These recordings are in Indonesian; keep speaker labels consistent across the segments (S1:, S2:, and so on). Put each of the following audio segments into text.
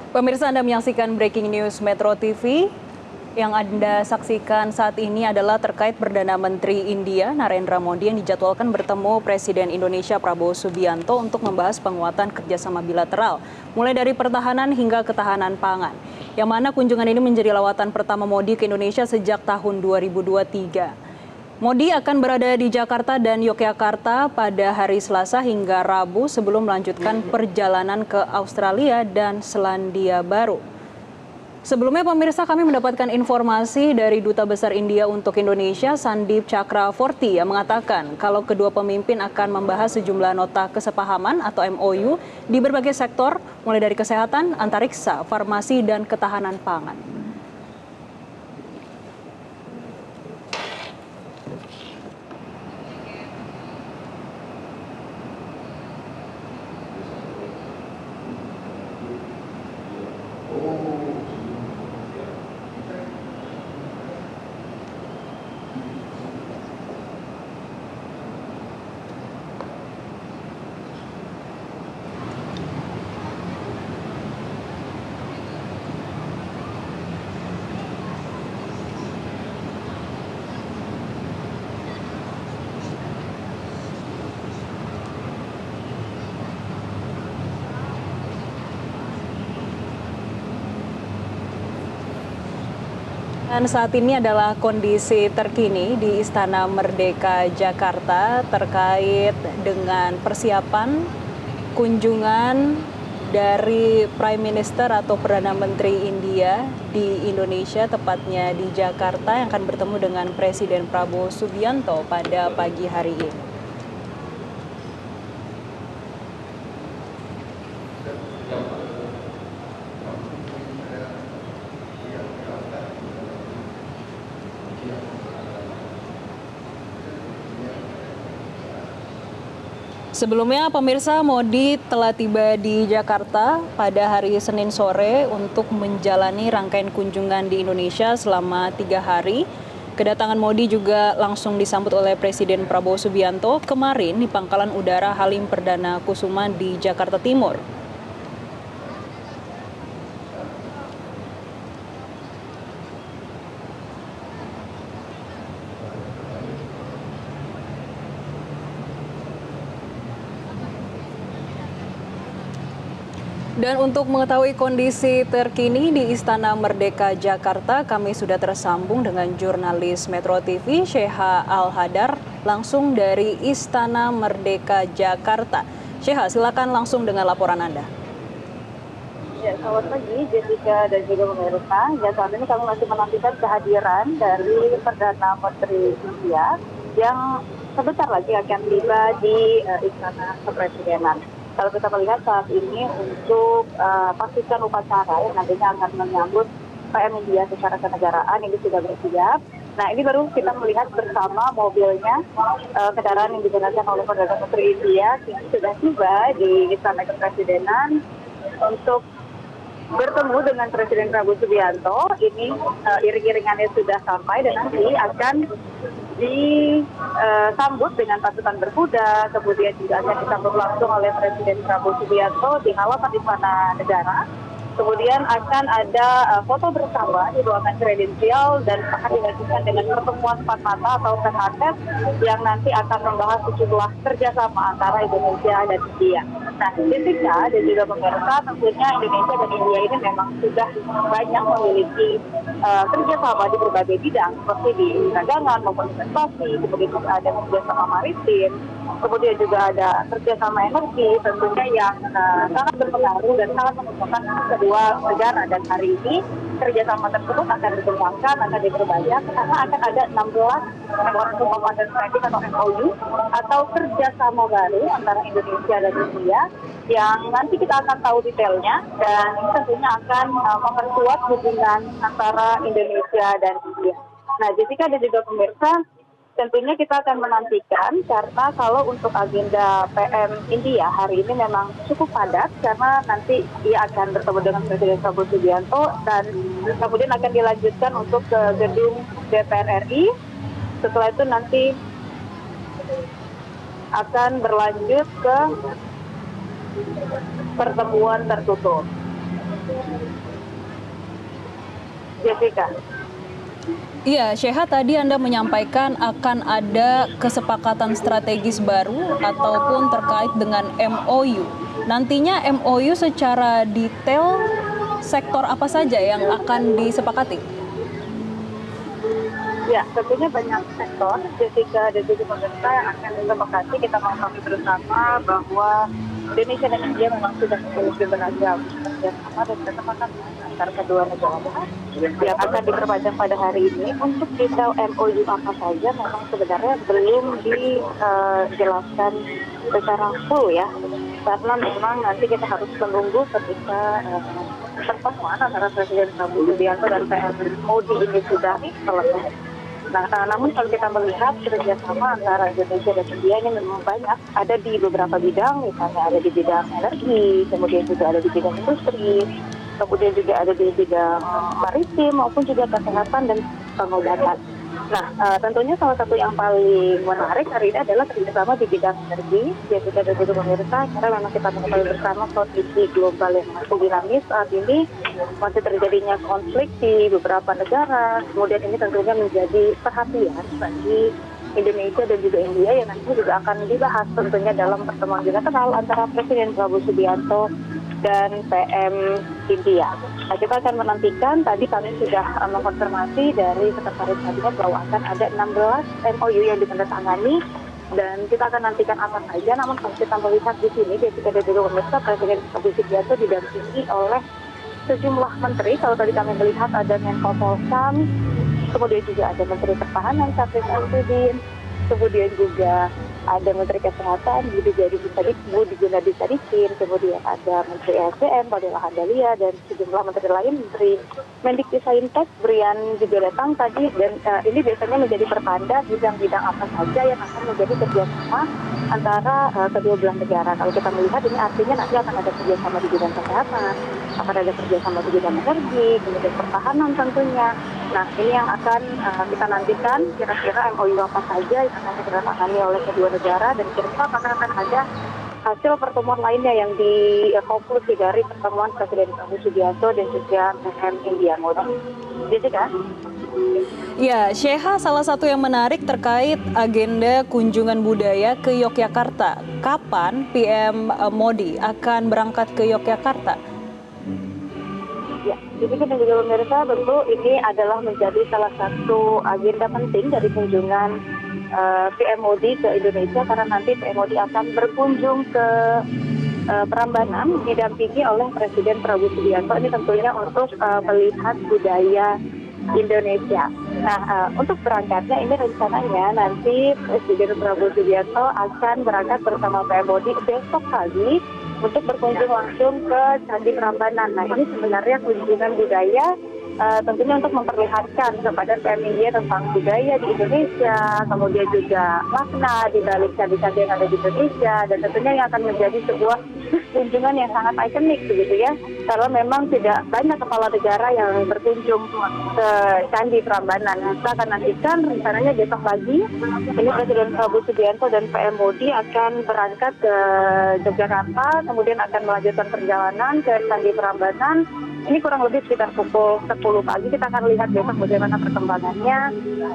S1: Pemirsa, Anda menyaksikan Breaking News Metro TV. Yang Anda saksikan saat ini adalah terkait Perdana Menteri India Narendra Modi yang dijadwalkan bertemu Presiden Indonesia Prabowo Subianto untuk membahas penguatan kerjasama bilateral, mulai dari pertahanan hingga ketahanan pangan. Yang mana kunjungan ini menjadi lawatan pertama Modi ke Indonesia sejak tahun 2023. Modi akan berada di Jakarta dan Yogyakarta pada hari Selasa hingga Rabu sebelum melanjutkan perjalanan ke Australia dan Selandia Baru. Sebelumnya pemirsa, kami mendapatkan informasi dari Duta Besar India untuk Indonesia, Sandip Chakravorty, yang mengatakan kalau kedua pemimpin akan membahas sejumlah nota kesepahaman atau MOU di berbagai sektor, mulai dari kesehatan, antariksa, farmasi, dan ketahanan pangan. Dan saat ini adalah kondisi terkini di Istana Merdeka Jakarta terkait dengan persiapan kunjungan dari Prime Minister atau Perdana Menteri India di Indonesia, tepatnya di Jakarta, yang akan bertemu dengan Presiden Prabowo Subianto pada pagi hari ini. Sebelumnya, pemirsa, Modi telah tiba di Jakarta pada hari Senin sore untuk menjalani rangkaian kunjungan di Indonesia selama 3 hari. Kedatangan Modi juga langsung disambut oleh Presiden Prabowo Subianto kemarin di Pangkalan Udara Halim Perdana Kusuma di Jakarta Timur. Dan untuk mengetahui kondisi terkini di Istana Merdeka Jakarta, kami sudah tersambung dengan jurnalis Metro TV, Sheha Al-Hadar, langsung dari Istana Merdeka Jakarta. Sheha, silakan langsung dengan laporan Anda.
S2: Ya, selamat pagi Jessica dan juga pemirsa. Ya, saat ini kami masih menantikan kehadiran dari Perdana Menteri India yang sebentar lagi akan tiba di Istana Kepresidenan. Kalau kita melihat saat ini untuk pastikan upacara yang nantinya akan menyambut PM India secara kenegaraan ini sudah bersiap. Nah, ini baru kita melihat bersama mobilnya kendaraan yang digunakan oleh Perdana Menteri India sudah tiba di Istana Kepresidenan untuk bertemu dengan Presiden Prabowo Subianto. Ini iring-iringannya sudah sampai dan nanti akan disambut dengan pasukan berkuda, kemudian juga akan disambut langsung oleh Presiden Prabowo Subianto di halaman Istana Negara. Kemudian akan ada foto bersama di ruangan kredensial dan akan dilanjutkan dengan pertemuan empat mata atau tete yang nanti akan membahas sejumlah kerjasama antara Indonesia dan India. Nah, Jessica dan juga pemirsa, tentunya Indonesia dan India ini memang sudah banyak memiliki kerjasama di berbagai bidang, seperti di perdagangan maupun investasi, kemudian juga ada kerjasama maritim, kemudian juga ada kerjasama energi, tentunya yang sangat berpengaruh dan sangat menguntungkan kedua negara. Dan hari ini kerjasama tersebut akan dikembangkan, akan diperbanyak, karena akan ada 16 Memorandum of Understanding atau MOU atau kerjasama baru antara Indonesia dan India yang nanti kita akan tahu detailnya, dan ini tentunya akan memperkuat hubungan antara Indonesia dan India. Nah, Jessica dan juga pemirsa, tentunya kita akan menantikan karena kalau untuk agenda PM India hari ini memang cukup padat karena nanti ia akan bertemu dengan Presiden Prabowo Subianto dan kemudian akan dilanjutkan untuk ke gedung DPR RI. Setelah itu nanti akan berlanjut ke pertemuan tertutup. Jessica.
S1: Iya, Sheha, tadi Anda menyampaikan akan ada kesepakatan strategis baru ataupun terkait dengan MOU. Nantinya MOU secara detail sektor apa saja yang akan disepakati?
S2: Ya, tentunya banyak sektor, Jessica dan juga pemerintah yang akan disepakati. Kita memahami bersama bahwa Indonesia dan India memang sudah memiliki beragam kerjasama dan kesepakatan antara kedua negara yang akan diperpanjang pada hari ini. Untuk detail MOU apa saja memang sebenarnya belum dijelaskan secara full ya, karena memang nanti kita harus menunggu ketika pertemuan antara Presiden Prabowo Subianto dan PM Modi ini sudah selesai. Nah, namun kalau kita melihat kerjasama antara Indonesia dan India ini memang banyak, ada di beberapa bidang, misalnya ada di bidang energi, kemudian juga ada di bidang industri, kemudian juga ada di bidang maritim maupun juga kesehatan dan pengobatan. Nah, tentunya salah satu yang paling menarik hari ini adalah kerjasama di bidang energi, yaitu dan juga pemirsa, karena memang kita mengetahui bersama kondisi global yang masih dinamis saat ini, masih terjadinya konflik di beberapa negara, kemudian ini tentunya menjadi perhatian bagi Indonesia dan juga India yang nanti juga akan dibahas tentunya dalam pertemuan bilateral antara Presiden Prabowo Subianto dan PM India. Nah, kita akan menantikan, tadi kami sudah mengkonfirmasi dari Sekretaris Kabinet bahwa akan ada 16 MOU yang ditandatangani dan kita akan nantikan apa saja. Namun kalau kita melihat di sini, ketika ada juga pemirsa, Presiden Prabowo Subianto didampingi oleh sejumlah menteri. Kalau tadi kami melihat ada Menko Polhukam, kemudian juga ada Menteri Pertahanan Syafrin Salihuddin, kemudian juga ada Menteri Kesehatan Budi Gunadisadikin, kemudian ada Menteri SDM Fadila Handalia dan sejumlah menteri lain, Menteri Mendikbudristek Brian juga datang tadi, dan ini biasanya menjadi pertanda bidang-bidang apa saja yang akan menjadi kerjasama antara kedua belah negara. Kalau kita melihat ini artinya nanti akan ada kerjasama di bidang kesehatan, akan ada kerjasama di bidang energi, kemudian pertahanan tentunya. Nah, ini yang akan kita nantikan kira-kira MOU apa saja yang akan ditandatangani oleh kedua negara dan kira-kira apakah akan ada hasil pertemuan lainnya yang dikonklusi dari pertemuan Presiden Prabowo Subianto dan juga PM India Modi. Jessica?
S1: Ya, Sheha, salah satu yang menarik terkait agenda kunjungan budaya ke Yogyakarta. Kapan PM Modi akan berangkat ke Yogyakarta?
S2: Ya, jadi kita juga pemirsa, tentu ini adalah menjadi salah satu agenda penting dari kunjungan PM Modi ke Indonesia, karena nanti PM Modi akan berkunjung ke Prambanan didampingi oleh Presiden Prabowo Subianto. Ini tentunya untuk melihat budaya Indonesia. Nah, untuk berangkatnya ini rencananya nanti Presiden Prabowo Subianto akan berangkat bersama PM Modi besok pagi untuk berkunjung langsung ke Candi Prambanan. Nah, ini sebenarnya kunjungan budaya tentunya untuk memperlihatkan kepada PM India tentang budaya di Indonesia, kemudian juga makna di balik candi-candi yang ada di Indonesia, dan tentunya yang akan menjadi sebuah kunjungan yang sangat ikonik begitu ya, karena memang tidak banyak kepala negara yang berkunjung ke Candi Prambanan. Kita akan nantikan rencananya besok pagi ini Presiden Prabowo Subianto dan PM Modi akan berangkat ke Yogyakarta, kemudian akan melanjutkan perjalanan ke Candi Prambanan. Ini kurang lebih sekitar pukul 10 pagi. Kita akan lihat besok bagaimana perkembangannya,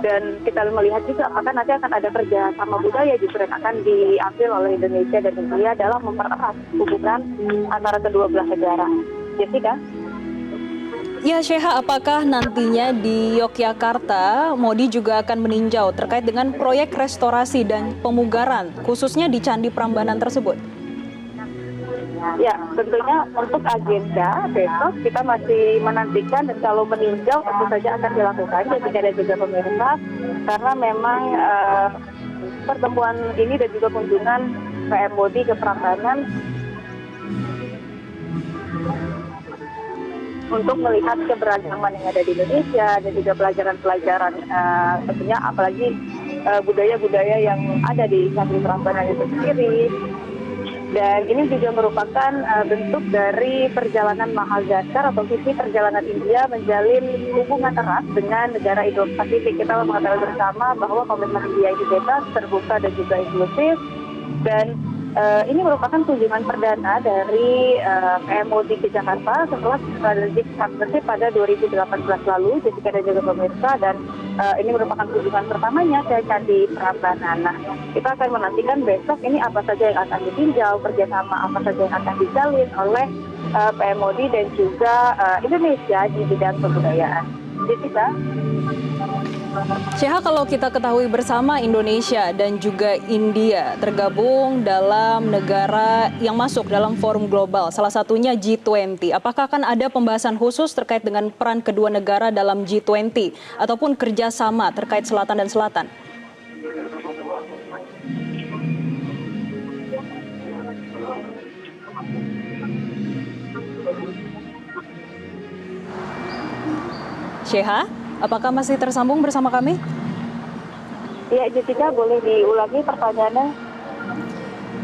S2: dan kita melihat juga apakah nanti akan ada kerjasama budaya justru yang akan diambil oleh Indonesia dan India dalam mempererat hubungan antara kedua belah negara. Jessica?
S1: Ya, Sheha, apakah nantinya di Yogyakarta Modi juga akan meninjau terkait dengan proyek restorasi dan pemugaran, khususnya di Candi Prambanan tersebut?
S2: Ya, tentunya untuk agenda besok kita masih menantikan, dan kalau meninjau tentu saja akan dilakukan ketika ada juga pemirsa, karena memang pertemuan ini dan juga kunjungan PM Modi ke Prambanan untuk melihat keberagaman yang ada di Indonesia dan juga pelajaran-pelajaran tentunya apalagi budaya-budaya yang ada di Candi Prambanan itu sendiri. Dan ini juga merupakan bentuk dari perjalanan Mahagaskar atau visi perjalanan India menjalin hubungan erat dengan negara Indo-Pasifik. Kita mengetahui bersama bahwa komitmen India ini bebas, terbuka dan juga inklusif. Dan ini merupakan kunjungan perdana dari PMOD ke Jakarta setelah strategic partnership pada 2018 lalu, Jessica dan juga pemirsa, dan ini merupakan kunjungan pertamanya ke Candi Prambanan. Nah, kita akan menantikan besok ini apa saja yang akan ditinjau, kerjasama apa saja yang akan dijalin oleh PMOD dan juga Indonesia di bidang kebudayaan. Jessica?
S1: Sheha, kalau kita ketahui bersama, Indonesia dan juga India tergabung dalam negara yang masuk dalam forum global, salah satunya G20. Apakah akan ada pembahasan khusus terkait dengan peran kedua negara dalam G20 ataupun kerjasama terkait selatan dan selatan? Sheha, apakah masih tersambung bersama kami?
S2: Ya, Jessica, boleh diulangi pertanyaannya?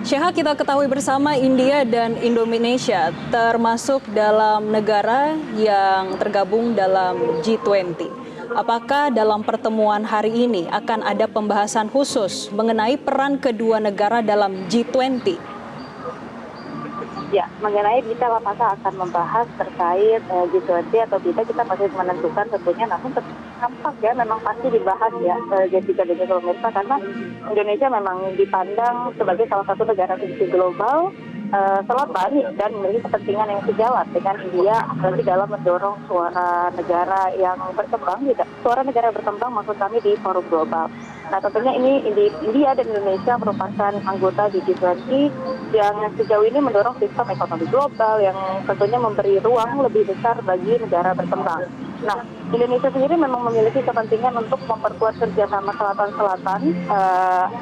S1: Sheha, kita ketahui bersama India dan Indonesia termasuk dalam negara yang tergabung dalam G20. Apakah dalam pertemuan hari ini akan ada pembahasan khusus mengenai peran kedua negara dalam G20?
S2: Ya, mengenai detail apakah akan membahas terkait G20 atau tidak, kita masih menentukan tentunya, namun tampak ya memang pasti dibahas ya Jessica dan juga pemirsa, karena Indonesia memang dipandang sebagai salah satu negara kunci global selatan dan memiliki kepentingan yang sejalan dengan India nanti dalam mendorong suara negara yang berkembang, suara negara berkembang maksud kami di forum global. Nah, tentunya ini India dan Indonesia merupakan anggota di G20 yang sejauh ini mendorong sistem ekonomi global yang tentunya memberi ruang lebih besar bagi negara berkembang. Nah, Indonesia sendiri memang memiliki kepentingan untuk memperkuat kerjasama selatan-selatan,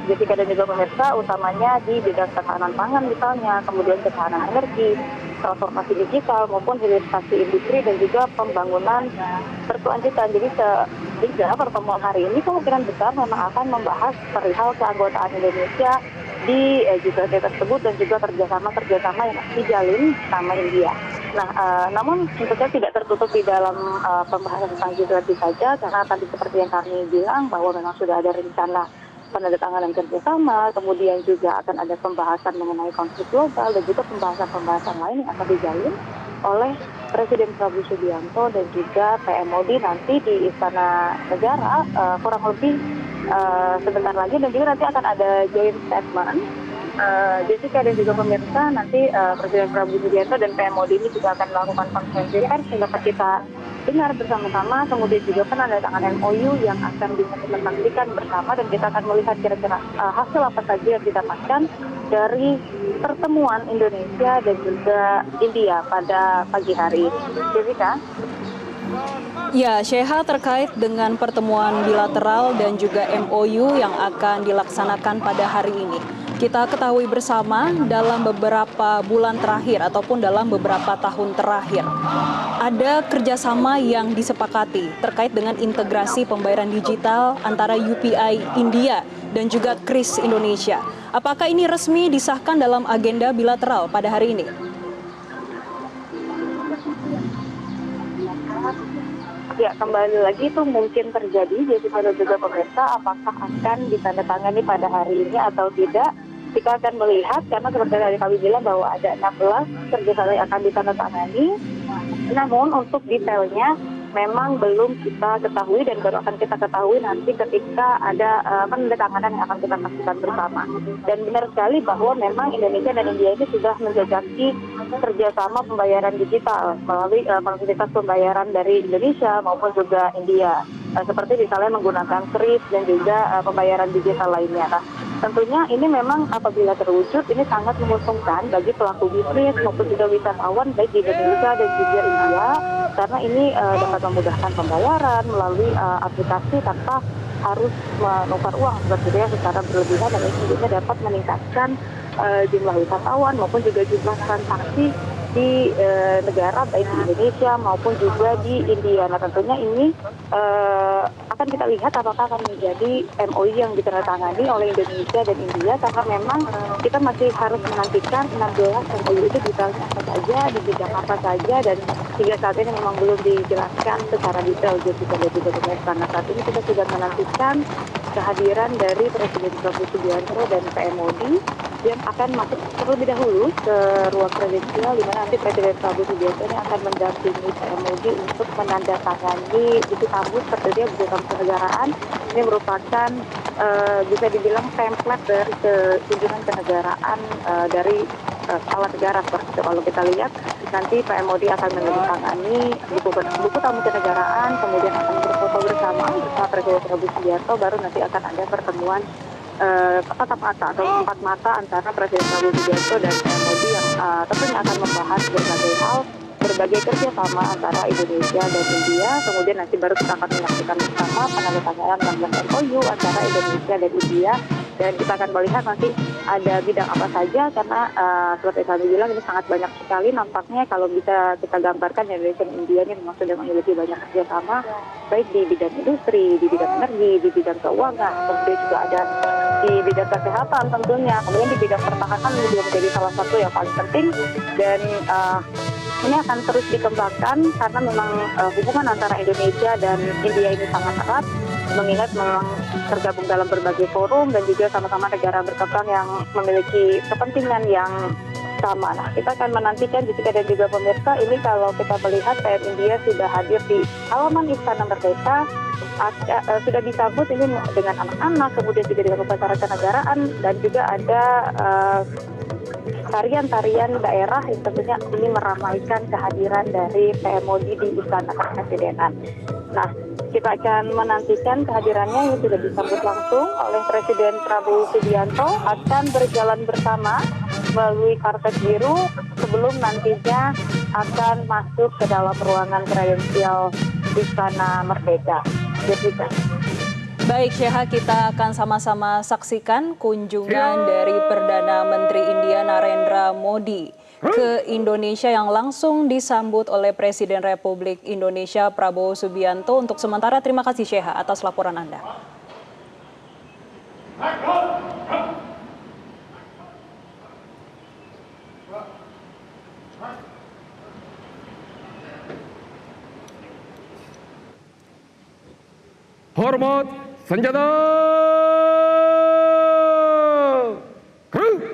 S2: Jessica dan juga pemirsa, utamanya di bidang ketahanan pangan misalnya, kemudian ketahanan energi, transformasi digital maupun hilirisasi industri dan juga pembangunan berkelanjutan. Jadi sehingga pertemuan hari ini kemungkinan besar memang akan membahas perihal keanggotaan Indonesia di G20 tersebut dan juga kerjasama yang dijalin sama India. Nah, namun tentunya tidak tertutup di dalam pembahasan tentang G20 saja, karena tadi seperti yang kami bilang bahwa memang sudah ada rencana penandatanganan kerjasama, kemudian juga akan ada pembahasan mengenai konflik global dan juga pembahasan-pembahasan lain yang akan dijalin oleh Presiden Prabowo Subianto dan juga PMOD nanti di Istana Negara kurang lebih sebentar lagi, dan juga nanti akan ada joint statement. Jessica dan juga pemirsa, nanti Presiden Prabowo Subianto dan PMOD ini juga akan melakukan konferensi pers yang dapat kita dengar bersama-sama, kemudian juga penandatangan MOU yang akan diimplementasikan bersama, dan kita akan melihat kira-kira hasil apa saja yang didapatkan dari pertemuan Indonesia dan juga India pada pagi hari ini. Jessica?
S1: Ya, Sheha, terkait dengan pertemuan bilateral dan juga MOU yang akan dilaksanakan pada hari ini. Kita ketahui bersama dalam beberapa bulan terakhir ataupun dalam beberapa tahun terakhir, ada kerjasama yang disepakati terkait dengan integrasi pembayaran digital antara UPI India dan juga KRIS Indonesia. Apakah ini resmi disahkan dalam agenda bilateral pada hari ini?
S2: Ya, kembali lagi itu mungkin terjadi, jadi pada juga pemirsa apakah akan ditandatangani pada hari ini atau tidak. Kita akan melihat, karena seperti tadi kami bilang bahwa ada 16 kerjasama yang akan ditandatangani. Namun untuk detailnya memang belum kita ketahui dan baru akan kita ketahui nanti ketika ada penandatanganan yang akan kita saksikan bersama. Dan benar sekali bahwa memang Indonesia dan India ini sudah menjajaki kerjasama pembayaran digital melalui fasilitas pembayaran dari Indonesia maupun juga India. Seperti misalnya menggunakan KRIS dan juga pembayaran digital lainnya. Nah, tentunya ini memang apabila terwujud ini sangat menguntungkan bagi pelaku bisnis maupun juga wisatawan baik di Indonesia dan juga India, karena ini dapat memudahkan pembayaran melalui aplikasi tanpa harus menukar uang seperti itu secara berlebihan, dan ini juga dapat meningkatkan jumlah wisatawan maupun juga jumlah transaksi di negara baik di Indonesia maupun juga di India. Nah, tentunya ini akan kita lihat apakah akan menjadi MOU yang ditandatangani oleh Indonesia dan India, karena memang kita masih harus menantikan 16 MOU itu detailnya apa saja, di bidang apa saja, dan hingga saat ini memang belum dijelaskan secara detail juga karena saat ini kita sudah menantikan kehadiran dari Presiden Prabowo Subianto dan PMOD yang akan masuk terlebih dahulu ke ruang kredensial, di mana nanti Presiden Prabowo Subianto ini akan mendampingi PM Modi untuk menandatangani buku tamu tersedia buku tamu kenegaraan. Ini merupakan bisa dibilang template dari kunjungan kenegaraan dari kepala negara. Seperti itu. Kalau kita lihat nanti PM Modi akan menandatangani buku tamu kenegaraan, kemudian akan berfoto bersama Presiden Prabowo Subianto, baru nanti akan ada pertemuan tatap mata atau empat mata antara Presiden Prabowo Subianto dan PM Modi yang tentunya akan membahas berbagai hal, berbagai kerjasama antara Indonesia dan India. Kemudian nanti baru kita akan menyaksikan bersama penandatanganan 16 MOU antara Indonesia dan India, dan kita akan melihat nanti ada bidang apa saja, karena seperti kami bilang ini sangat banyak sekali nampaknya. Kalau bisa kita gambarkan, Indonesia dan India ini memang sudah memiliki banyak kerjasama, baik di bidang industri, di bidang energi, di bidang keuangan, kemudian juga ada di bidang kesehatan tentunya, kemudian di bidang pertahanan ini juga menjadi salah satu yang paling penting, dan ini akan terus dikembangkan karena memang hubungan antara Indonesia dan India ini sangat erat, mengingat memang tergabung dalam berbagai forum dan juga sama-sama negara berkembang yang memiliki kepentingan yang sama. Nah, kita akan menantikan Jessica dan juga pemirsa, ini kalau kita melihat PM India sudah hadir di halaman Istana Merdeka, sudah disambut ini dengan anak-anak, kemudian juga dengan upacara kenegaraan, dan juga ada tarian-tarian daerah yang tentunya ini meramaikan kehadiran dari PM Modi di Istana Kepresidenan. Nah, kita akan menantikan kehadirannya yang sudah disambut langsung oleh Presiden Prabowo Subianto, akan berjalan bersama melalui karpet biru sebelum nantinya akan masuk ke dalam ruangan kredensial Istana Merdeka. Jessica.
S1: Baik, Sheha, kita akan sama-sama saksikan kunjungan dari Perdana Menteri India Narendra Modi ke Indonesia yang langsung disambut oleh Presiden Republik Indonesia Prabowo Subianto. Untuk sementara, terima kasih Sheha atas laporan Anda.
S3: Hormat senjata. Gerak.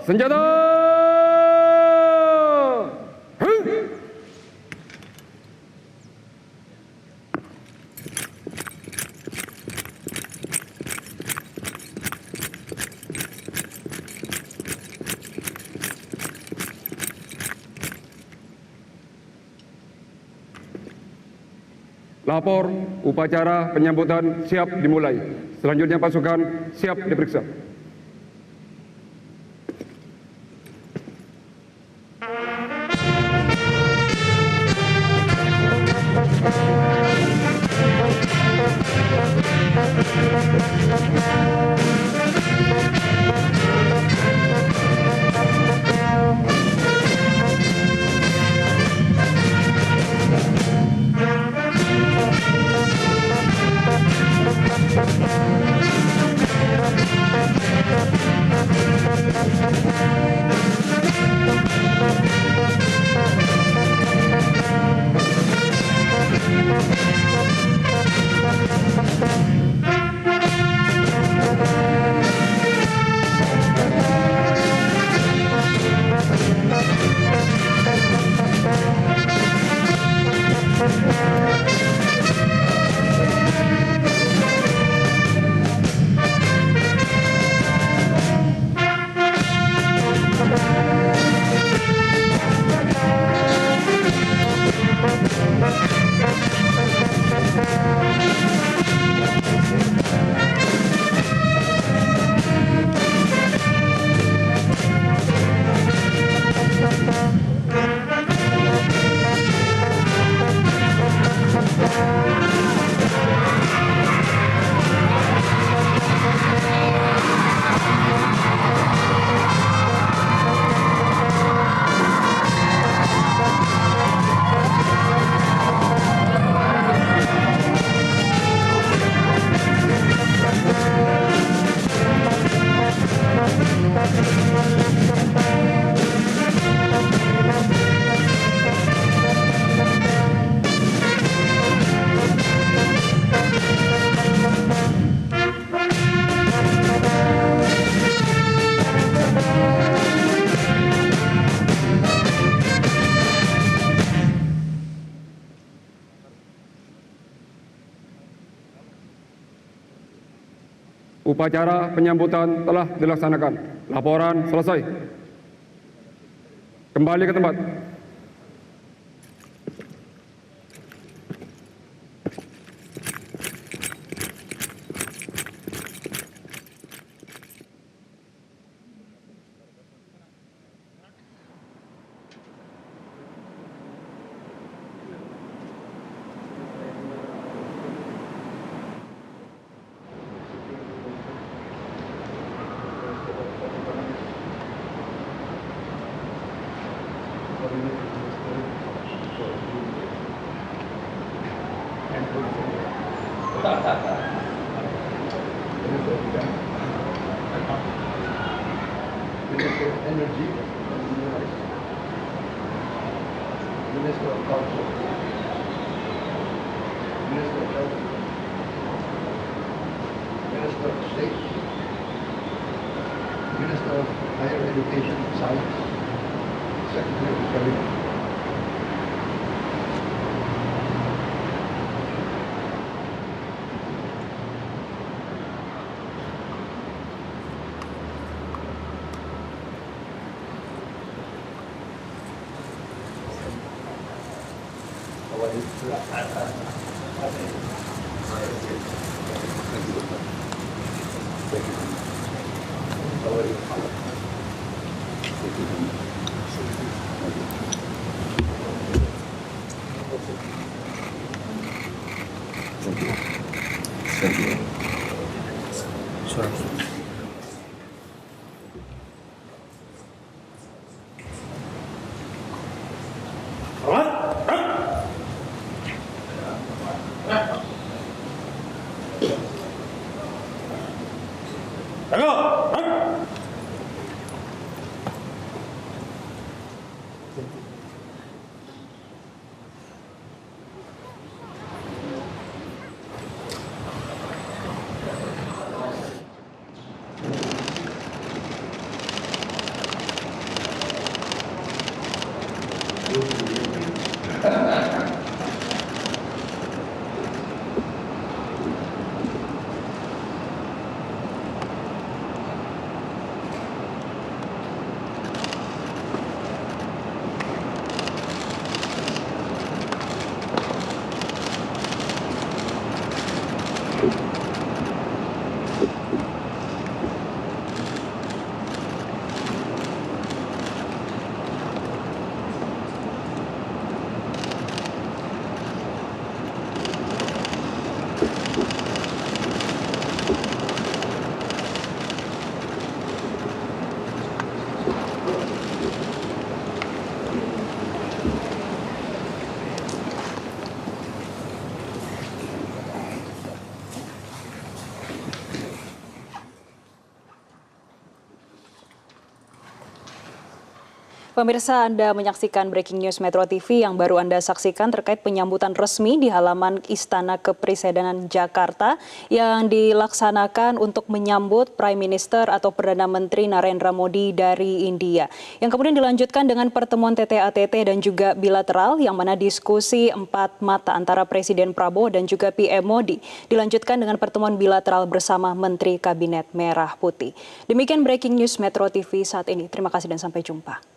S3: senjata. Lapor, upacara penyambutan siap dimulai. Selanjutnya pasukan siap diperiksa. Upacara penyambutan telah dilaksanakan. Laporan selesai. Kembali ke tempat.
S4: Minister of Energy, Minister of Culture, Minister of Health, Minister of State, Minister of Higher Education and Science, Secretary of the Cabinet.
S1: Pemirsa, Anda menyaksikan Breaking News Metro TV yang baru Anda saksikan terkait penyambutan resmi di halaman Istana Kepresidenan Jakarta yang dilaksanakan untuk menyambut Prime Minister atau Perdana Menteri Narendra Modi dari India. Yang kemudian dilanjutkan dengan pertemuan TT-ATT dan juga bilateral yang mana diskusi empat mata antara Presiden Prabowo dan juga PM Modi. Dilanjutkan dengan pertemuan bilateral bersama Menteri Kabinet Merah Putih. Demikian Breaking News Metro TV saat ini. Terima kasih dan sampai jumpa.